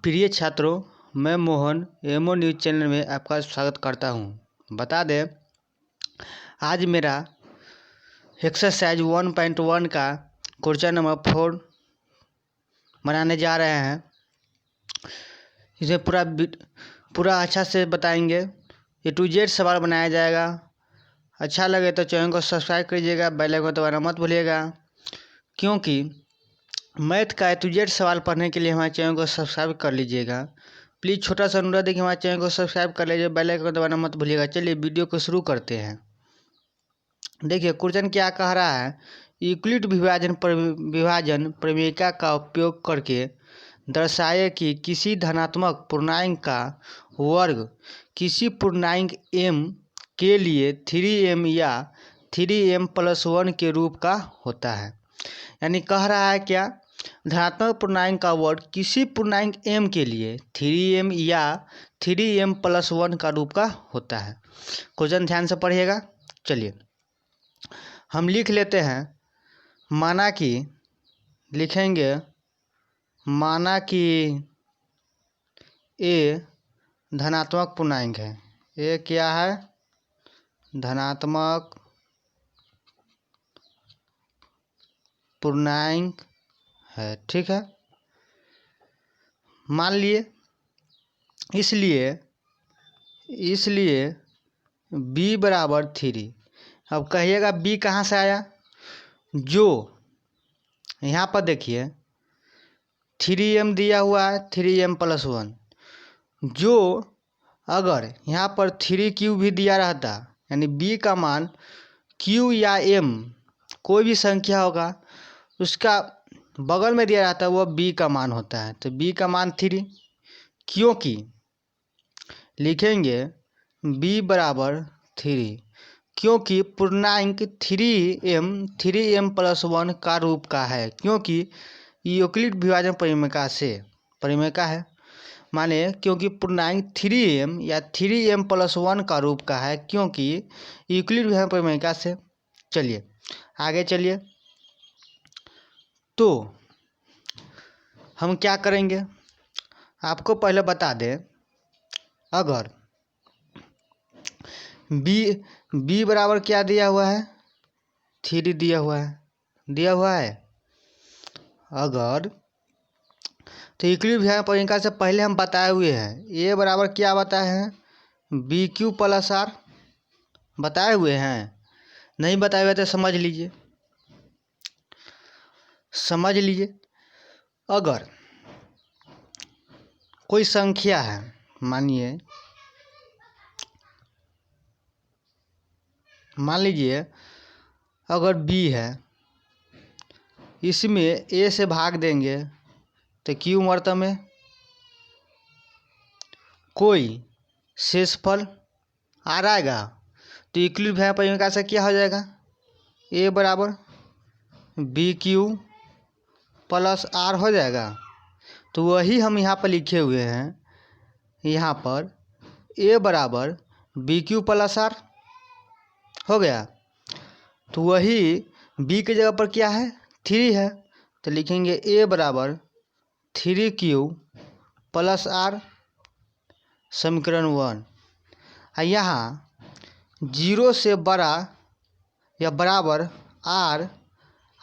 प्रिय छात्रों, मैं मोहन एमओ न्यूज़ चैनल में आपका स्वागत करता हूं। बता दें, आज मेरा एक्सरसाइज 1.1 का क्वेश्चन नंबर 4 बनाने जा रहे हैं। इसे पूरा अच्छा से बताएंगे। A to Z सवाल बनाया जाएगा। अच्छा लगे तो चैनल को सब्सक्राइब कीजिएगा, बेल आइकन दबाना मत भूलिएगा, क्योंकि मैथ का A to Z सवाल पढ़ने के लिए हमारे चैनल को सब्सक्राइब कर लीजिएगा। प्लीज़ छोटा सा अनुरोध है कि हमारे चैनल को सब्सक्राइब कर लीजिए, बेल आइकन दबाना मत भूलिएगा। चलिए वीडियो को शुरू करते हैं। देखिए क्वेश्चन क्या कह रहा है। यूक्लिड विभाजन प्रमेयिका का उपयोग करके दर्शाए कि किसी धनात्मक पूर्णांक का वर्ग किसी पूर्णांक m के लिए 3m या 3m+1 के रूप का होता है। यानी कह रहा है क्या, धनात्मक पूर्णांक का वर्ग किसी पूर्णांक m के लिए 3m या 3m+1 का रूप का होता है। क्वेश्चन ध्यान से पढ़िएगा। चलिए हम लिख लेते हैं। माना कि a धनात्मक पूर्णांक है। a क्या है? धनात्मक पूर्णांक है। ठीक है, मान लिए। इसलिए b बराबर 3। अब कहिएगा b कहाँ से आया? जो यहाँ पर देखिए 3m दिया हुआ है, 3m+1। जो अगर यहाँ पर 3q भी दिया रहता, यानी b का मान q या m कोई भी संख्या होगा उसका बगल में दिया रहता है, वह b का मान होता है। तो b का मान 3, क्योंकि लिखेंगे b बराबर 3 क्योंकि पूर्णांक 3m+1 का रूप का है, क्योंकि यूक्लिड विभाजन परिमेयिका है। माने क्योंकि पूर्णांक 3m या 3m+1 का रूप का है, क्योंकि यूक्लिड विभाजन परिमेयिका से। चलिए आगे चलिए। तो हम क्या करेंगे, आपको पहले बता दें। अगर b बराबर क्या दिया हुआ है? 3 दिया हुआ है। अगर तो यूक्लिड विभाजन परिमेयिका से पहले हम बताए हुए हैं। a बराबर क्या बताए हैं? bq+r बताए हुए हैं। नहीं बताए हुए तो समझ लीजिए। अगर कोई संख्या है, मान लीजिए अगर b है, इसमें a से भाग देंगे तो q मर्तबा में कोई शेषफल आ आएगा। तो यूक्लिड विभाजन परिमेयिका से क्या हो जाएगा? a बराबर bq+r हो जाएगा। तो वही हम यहाँ पर लिखे हुए हैं। यहाँ पर a बराबर bq+r हो गया। तो वही b की जगह पर क्या है? 3 है। तो लिखेंगे a बराबर 3q+r, समीकरण 1। यहाँ 0 से बड़ा या बराबर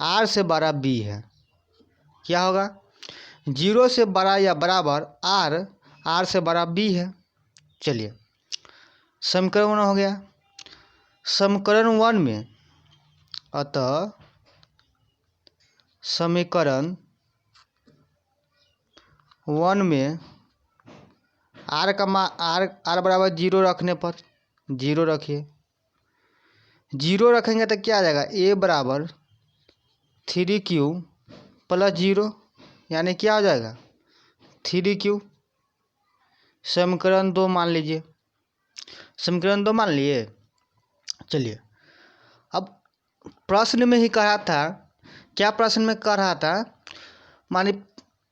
r से बड़ा b है। क्या होगा? 0 से बड़ा या बराबर r से बड़ा b है। चलिए समीकरण 1 हो गया। समीकरण 1 में अतः समीकरण 1 में r बराबर 0 रखने पर 0 रखिए। 0 रखेंगे तो क्या आ जाएगा? a बराबर 3q+0, यानी क्या हो जाएगा? 3q। समीकरण 2 मान लीजिए। समीकरण 2 मान लिए। चलिए अब प्रश्न में ही कह रहा था। क्या प्रश्न में कह रहा था? माने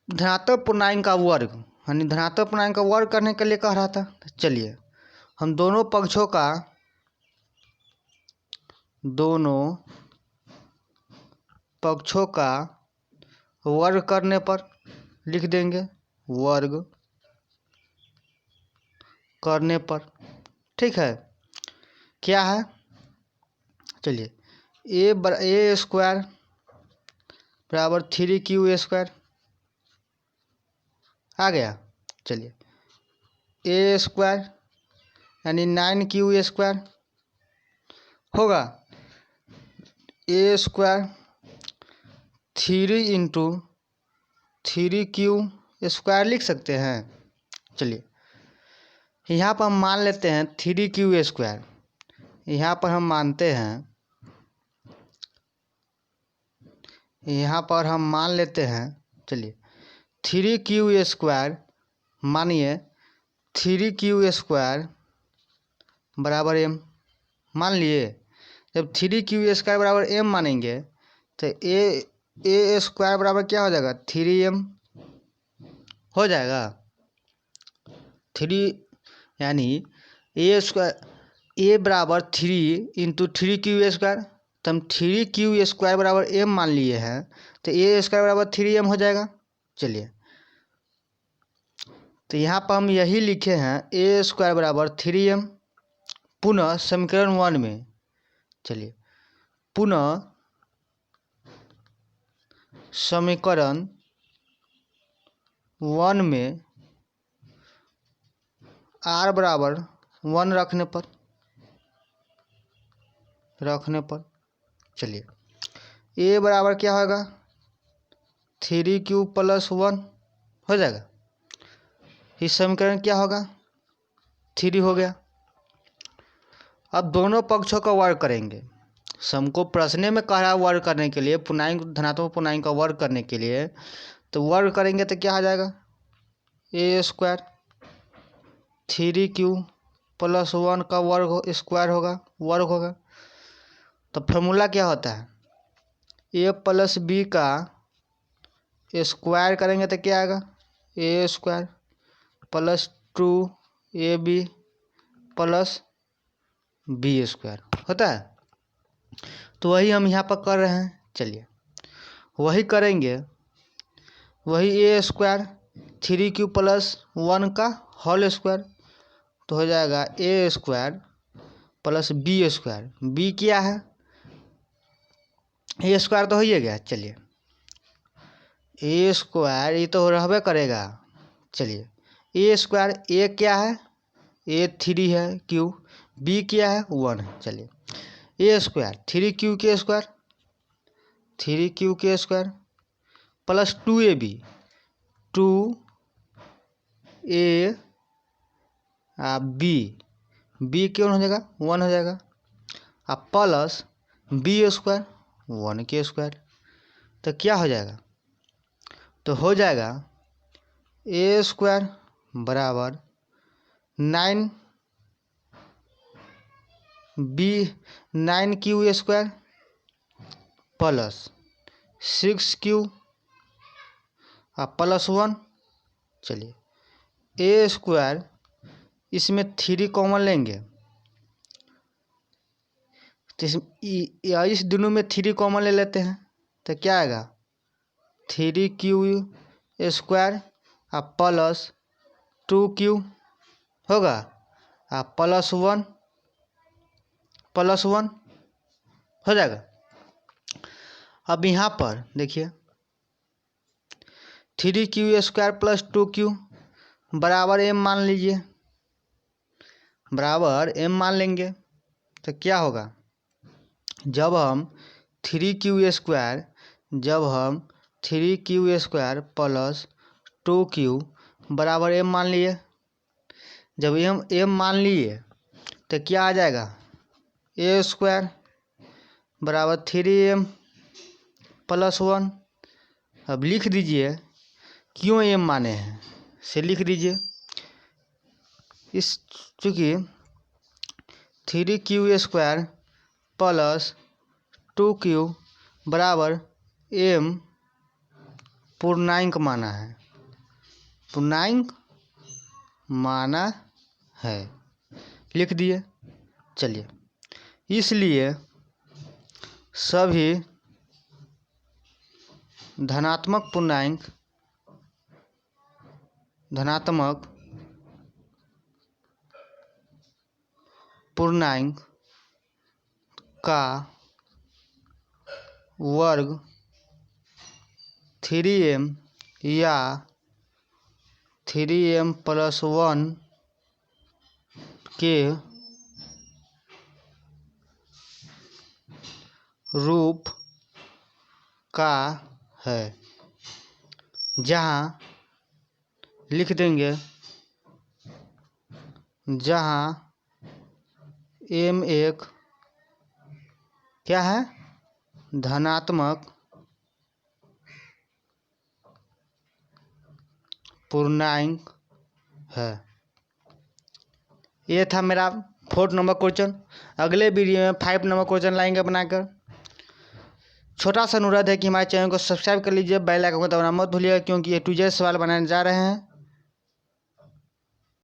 धनात्मक पूर्णांक का वर्ग, यानी धनात्मक पूर्णांक का वर्ग करने के लिए कह रहा था। चलिए हम दोनों पक्षों का वर्ग करने पर लिख देंगे वर्ग करने पर। ठीक है, क्या है, चलिए ए स्क्वायर बराबर 3q² आ गया। चलिए ए स्क्वायर यानी 9q² होगा। ए स्क्वायर 3 × 3q² लिख सकते हैं। चलिए यहाँ पर हम मान लेते हैं 3q²। यहाँ पर हम मानते हैं, यहाँ पर हम मान लेते हैं, चलिए 3q² मानिए 3q² बराबर m मान लिए। जब 3q² बराबर m मानेंगे तो ए स्क्वायर बराबर क्या हो जाएगा, 3m हो जाएगा। 3 यानी ए स्क्वायर ए बराबर 3 × 3q², तो हम 3q² बराबर m मान लिए हैं, तो ए स्क्वायर बराबर 3m हो जाएगा। चलिए तो यहाँ पर हम यही लिखे हैं, ए स्क्वायर बराबर 3m। पुनः समीकरण 1 में, चलिए पुनः समीकरण 1 में r बराबर 1 रखने पर चलिए ए बराबर क्या होगा, 3q + 1 हो जाएगा। इस समीकरण क्या होगा, 3 हो गया। अब दोनों पक्षों का वर्ग करेंगे। हमको प्रश्न में कह रहा है वर्ग करने के लिए, पूर्णांक धनात्मक पूर्णांक का वर्ग करने के लिए, तो वर्ग करेंगे तो क्या आ जाएगा, ए स्क्वायर 3q + 1 का स्क्वायर होगा। तो फॉर्मूला क्या होता है, a + b का स्क्वायर करेंगे तो क्या आएगा, ए स्क्वायर + 2ab + b² होता है। तो वही हम यहाँ पर कर रहे हैं। चलिए वही करेंगे, वही ए स्क्वायर 3q + 1 का होल स्क्वायर, तो हो जाएगा ए स्क्वायर + b²। b क्या है, ए स्क्वायर तो हो ही गया। चलिए ए स्क्वायर ये तो रहबे करेगा। चलिए ए स्क्वायर ए क्या है, ए 3 है, क्यू बी क्या है, 1 है। चलिए ए स्क्वायर 3q² + 2ab 2ab क्यों हो जाएगा, 1 हो जाएगा, अब प्लस b² 1 तो क्या हो जाएगा, तो हो जाएगा ए स्क्वायर बराबर 9q² + 6q + 1। चलिए ए स्क्वायर इसमें 3 कॉमन लेंगे, तो इस दोनों में 3 कॉमन ले लेते हैं, तो क्या आएगा 3q² + 2q होगा +1 हो जाएगा। अब यहाँ पर देखिए 3q² + 2q बराबर m मान लीजिए, बराबर m मान लेंगे, तो क्या होगा, जब हम 3q² + 2q बराबर m मान लिए, जब m मान लिए तो क्या आ जाएगा, ए स्क्वायर बराबर 3m + 1। अब लिख दीजिए क्यों m माने हैं, से लिख दीजिए। इस चूँकि 3q² + 2q बराबर m पूर्णांक माना है, लिख दिए। चलिए इसलिए सभी धनात्मक पूर्णांक का वर्ग 3m या 3m+1 के रूप का है, जहाँ लिख देंगे जहाँ m एक क्या है, धनात्मक पूर्णांक है। ये था मेरा 4 नंबर क्वेश्चन। अगले वीडियो में 5 नंबर क्वेश्चन लाएंगे बनाकर। छोटा सा अनुरोध है कि हमारे चैनल को सब्सक्राइब कर लीजिए, बेल आइकन को दबाना मत भूलिएगा, क्योंकि ये A to Z सवाल बनाने जा रहे हैं।